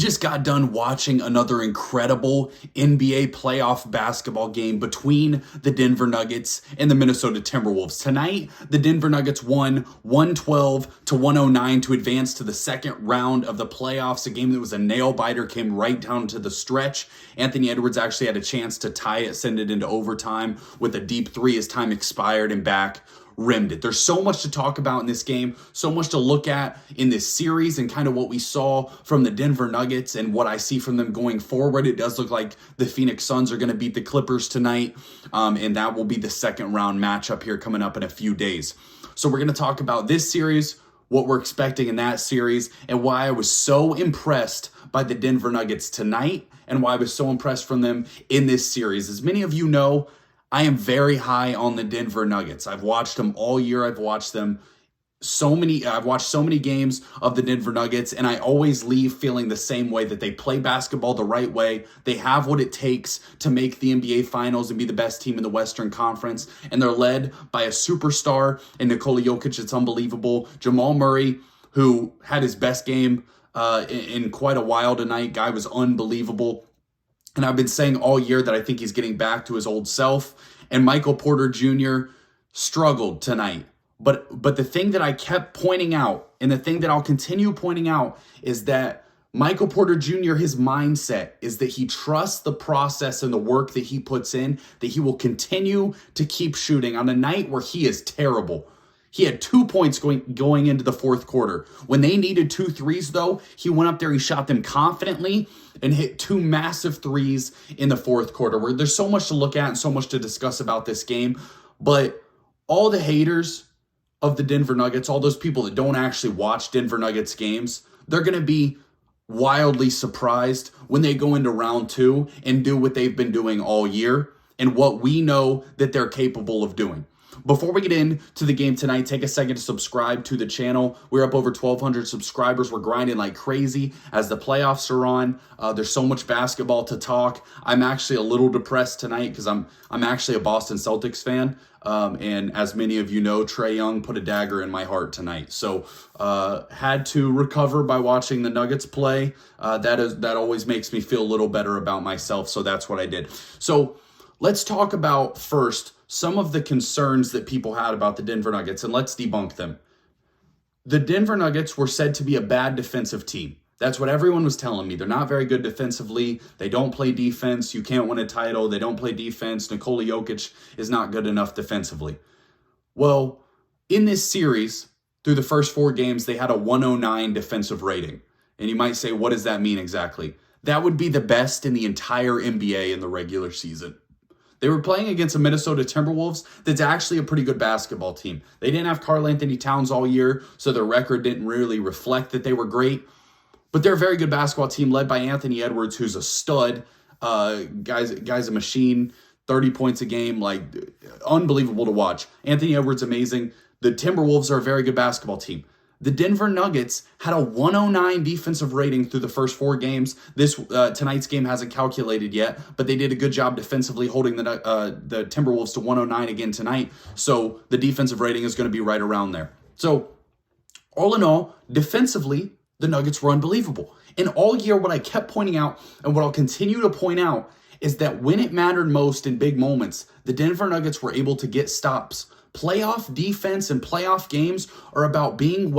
just got done watching another incredible NBA playoff basketball game between the Denver Nuggets and the Minnesota Timberwolves. Tonight, the Denver Nuggets won 112-109 to advance to the second round of the playoffs. A game that was a nail-biter, came right down to the stretch. Anthony Edwards actually had a chance to tie it, send it into overtime with a deep three as time expired, and back rimmed it. There's so much to talk about in this game, so much to look at in this series, and kind of what we saw from the Denver Nuggets and what I see from them going forward. It does look like the Phoenix Suns are going to beat the Clippers tonight, and that will be the second round matchup here coming up in a few days. So we're going to talk about this series, what we're expecting in that series, and why I was so impressed by the Denver Nuggets tonight, and why I was so impressed from them in this series. As many of you know, I am very high on the Denver Nuggets. I've watched them all year. I've watched so many games of the Denver Nuggets, and I always leave feeling the same way, that they play basketball the right way. They have what it takes to make the NBA Finals and be the best team in the Western Conference, and they're led by a superstar in Nikola Jokic. It's unbelievable. Jamal Murray, who had his best game in quite a while tonight. Guy was unbelievable. And I've been saying all year that I think he's getting back to his old self. And Michael Porter Jr. struggled tonight. But the thing that I kept pointing out, and the thing that I'll continue pointing out, is that Michael Porter Jr., his mindset is that he trusts the process and the work that he puts in, that he will continue to keep shooting on a night where he is terrible. He had 2 points going into the fourth quarter. When they needed 2 threes, though, he went up there, he shot them confidently, and hit 2 massive threes in the fourth quarter. Where there's so much to look at and so much to discuss about this game. But all the haters of the Denver Nuggets, all those people that don't actually watch Denver Nuggets games, they're going to be wildly surprised when they go into round 2 and do what they've been doing all year and what we know that they're capable of doing. Before we get into the game tonight, take a second to subscribe to the channel. We're up over 1,200 subscribers. We're grinding like crazy as the playoffs are on. There's so much basketball to talk. I'm actually a little depressed tonight because I'm actually a Boston Celtics fan. And as many of you know, Trae Young put a dagger in my heart tonight. So had to recover by watching the Nuggets play. That always makes me feel a little better about myself. So that's what I did. So let's talk about first some of the concerns that people had about the Denver Nuggets, and let's debunk them. The Denver Nuggets were said to be a bad defensive team. That's what everyone was telling me. They're not very good defensively. They don't play defense. You can't win a title. They don't play defense. Nikola Jokic is not good enough defensively. Well, in this series, through the first 4 games, they had a 109 defensive rating. And you might say, what does that mean exactly? That would be the best in the entire NBA in the regular season. They were playing against a Minnesota Timberwolves that's actually a pretty good basketball team. They didn't have Karl Anthony Towns all year, so their record didn't really reflect that they were great. But they're a very good basketball team led by Anthony Edwards, who's a stud. Guy's a machine, 30 points a game, like unbelievable to watch. Anthony Edwards, amazing. The Timberwolves are a very good basketball team. The Denver Nuggets had a 109 defensive rating through the first 4 games. Tonight's game hasn't calculated yet, but they did a good job defensively holding the Timberwolves to 109 again tonight. So the defensive rating is going to be right around there. So all in all, defensively, the Nuggets were unbelievable. And all year, what I kept pointing out and what I'll continue to point out is that when it mattered most in big moments, the Denver Nuggets were able to get stops. Playoff defense and playoff games are about being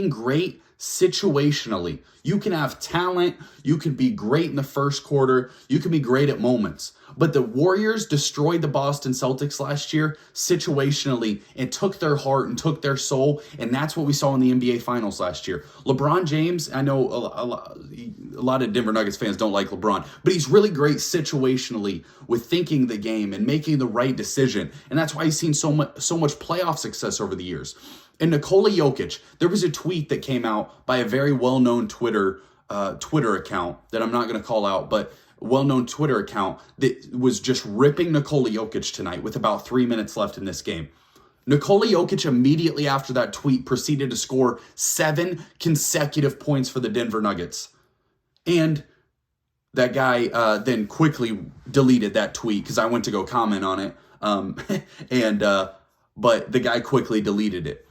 great situationally. You can have talent, you can be great in the first quarter, you can be great at moments. But the Warriors destroyed the Boston Celtics last year situationally and took their heart and took their soul, and that's what we saw in the NBA Finals last year. LeBron James, I know a lot of Denver Nuggets fans don't like LeBron, but he's really great situationally with thinking the game and making the right decision, and that's why he's seen so much playoff success over the years. And Nikola Jokic, there was a tweet that came out by a very well-known Twitter account that I'm not going to call out, but well-known Twitter account that was just ripping Nikola Jokic tonight with about 3 minutes left in this game. Nikola Jokic immediately after that tweet proceeded to score 7 consecutive points for the Denver Nuggets. And that guy then quickly deleted that tweet because I went to go comment on it. But the guy quickly deleted it.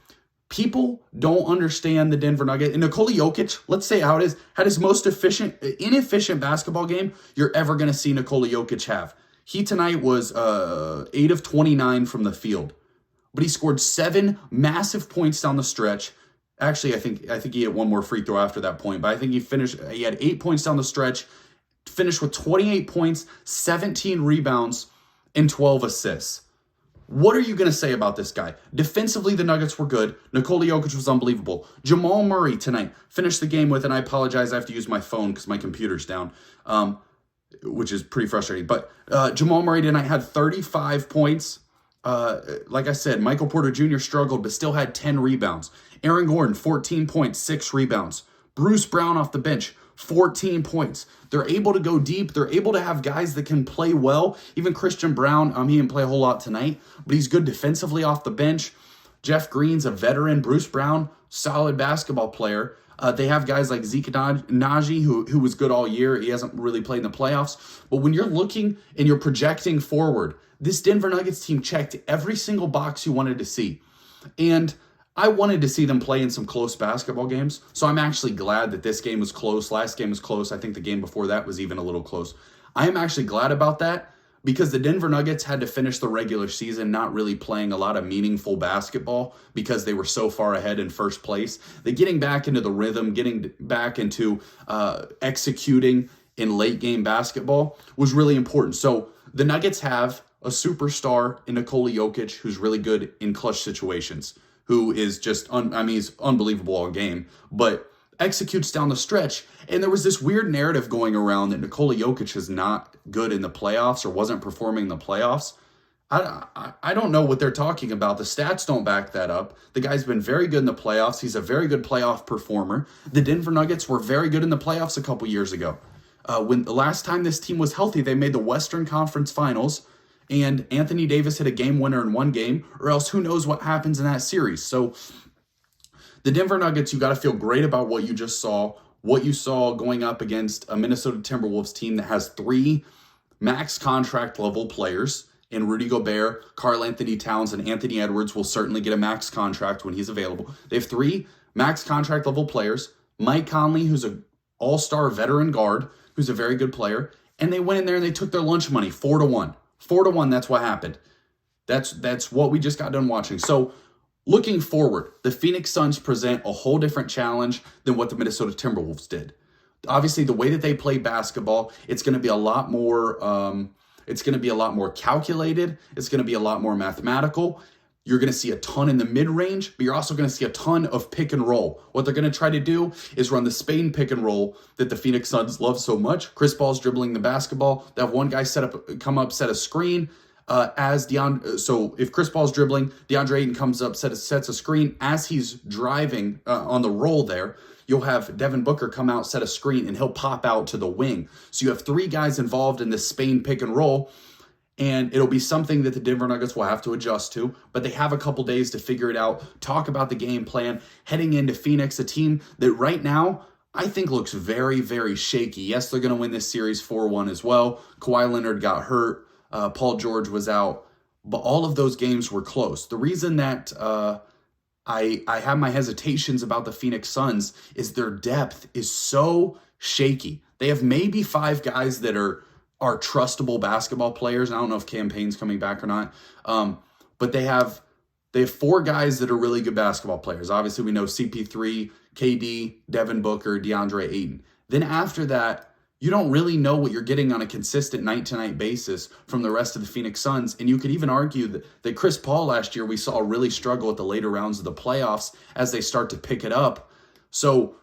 People don't understand the Denver Nuggets. And Nikola Jokic, let's say how it is, had his most inefficient basketball game you're ever going to see Nikola Jokic have. He tonight was 8 of 29 from the field, but he scored 7 massive points down the stretch. Actually, I think he had one more free throw after that point, but I think he had 8 points down the stretch, finished with 28 points, 17 rebounds, and 12 assists. What are you going to say about this guy? Defensively, the Nuggets were good. Nikola Jokic was unbelievable. Jamal Murray tonight finished the game with, and I apologize, I have to use my phone because my computer's down, which is pretty frustrating. But Jamal Murray tonight had 35 points. Like I said, Michael Porter Jr. struggled, but still had 10 rebounds. Aaron Gordon, 14 points, 6 rebounds. Bruce Brown off the bench, 14 points. They're able to go deep. They're able to have guys that can play well. Even Christian Brown, he didn't play a whole lot tonight, but he's good defensively off the bench. Jeff Green's a veteran. Bruce Brown, solid basketball player. They have guys like Zeke Naji, who was good all year. He hasn't really played in the playoffs. But when you're looking and you're projecting forward, this Denver Nuggets team checked every single box you wanted to see. And I wanted to see them play in some close basketball games, so I'm actually glad that this game was close. Last game was close. I think the game before that was even a little close. I am actually glad about that because the Denver Nuggets had to finish the regular season not really playing a lot of meaningful basketball because they were so far ahead in first place. They're getting back into the rhythm, getting back into executing in late game basketball was really important. So the Nuggets have a superstar in Nikola Jokic who's really good in clutch situations, who is just, he's unbelievable all game, but executes down the stretch. And there was this weird narrative going around that Nikola Jokic is not good in the playoffs or wasn't performing in the playoffs. I don't know what they're talking about. The stats don't back that up. The guy's been very good in the playoffs. He's a very good playoff performer. The Denver Nuggets were very good in the playoffs a couple years ago. When the last time this team was healthy, they made the Western Conference Finals, and Anthony Davis hit a game winner in one game, or else who knows what happens in that series. So the Denver Nuggets, you got to feel great about what you just saw, what you saw going up against a Minnesota Timberwolves team that has 3 max contract level players in Rudy Gobert, Karl Anthony Towns, and Anthony Edwards will certainly get a max contract when he's available. They have 3 max contract level players, Mike Conley, who's an all-star veteran guard, who's a very good player, and they went in there and they took their lunch money 4-1. 4-1, that's what happened. That's what we just got done watching. So looking forward, the Phoenix Suns present a whole different challenge than what the Minnesota Timberwolves did. Obviously, the way that they play basketball, it's going to be a lot more calculated. It's going to be a lot more mathematical. You're going to see a ton in the mid-range, but you're also going to see a ton of pick and roll. What they're going to try to do is run the Spain pick and roll that the Phoenix Suns love so much. Chris Paul's dribbling the basketball. They have one guy set a screen. So if Chris Paul's dribbling, DeAndre Ayton comes up, sets a screen. As he's driving on the roll there, you'll have Devin Booker come out, set a screen, and he'll pop out to the wing. So you have 3 guys involved in this Spain pick and roll. And it'll be something that the Denver Nuggets will have to adjust to, but they have a couple days to figure it out, talk about the game plan, heading into Phoenix, a team that right now I think looks very, very shaky. Yes, they're going to win this series 4-1 as well. Kawhi Leonard got hurt. Paul George was out, but all of those games were close. The reason that I have my hesitations about the Phoenix Suns is their depth is so shaky. They have maybe 5 guys that are trustable basketball players. I don't know if Cam Payne's coming back or not. But they have 4 guys that are really good basketball players. Obviously, we know CP3, KD, Devin Booker, DeAndre Ayton. Then after that, you don't really know what you're getting on a consistent night-to-night basis from the rest of the Phoenix Suns. And you could even argue that Chris Paul last year, we saw really struggle at the later rounds of the playoffs as they start to pick it up. So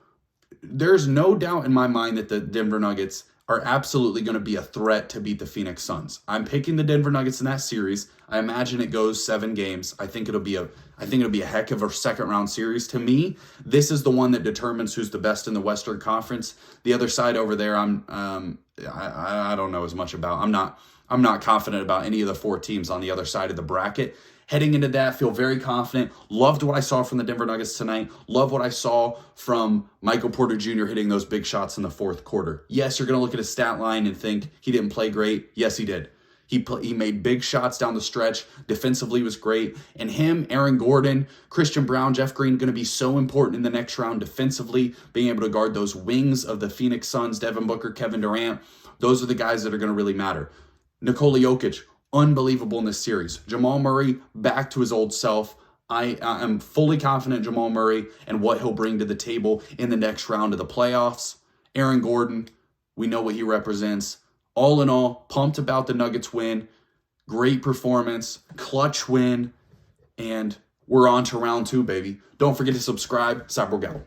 there's no doubt in my mind that the Denver Nuggets are absolutely going to be a threat to beat the Phoenix Suns. I'm picking the Denver Nuggets in that series. I imagine it goes 7 games. I think it'll be a heck of a second round series. To me, this is the one that determines who's the best in the Western Conference. The other side over there, I don't know as much about. I'm not confident about any of the 4 teams on the other side of the bracket. Heading into that, feel very confident. Loved what I saw from the Denver Nuggets tonight. Love what I saw from Michael Porter Jr. hitting those big shots in the 4th quarter. Yes, you're going to look at his stat line and think he didn't play great. Yes, he did. He made big shots down the stretch. Defensively was great. And him, Aaron Gordon, Christian Brown, Jeff Green, going to be so important in the next round defensively, being able to guard those wings of the Phoenix Suns, Devin Booker, Kevin Durant. Those are the guys that are going to really matter. Nikola Jokic, unbelievable in this series. Jamal Murray, back to his old self. I am fully confident in Jamal Murray and what he'll bring to the table in the next round of the playoffs. Aaron Gordon, we know what he represents. All in all, pumped about the Nuggets win. Great performance, clutch win, and we're on to round 2, baby. Don't forget to subscribe. Sabro Gal.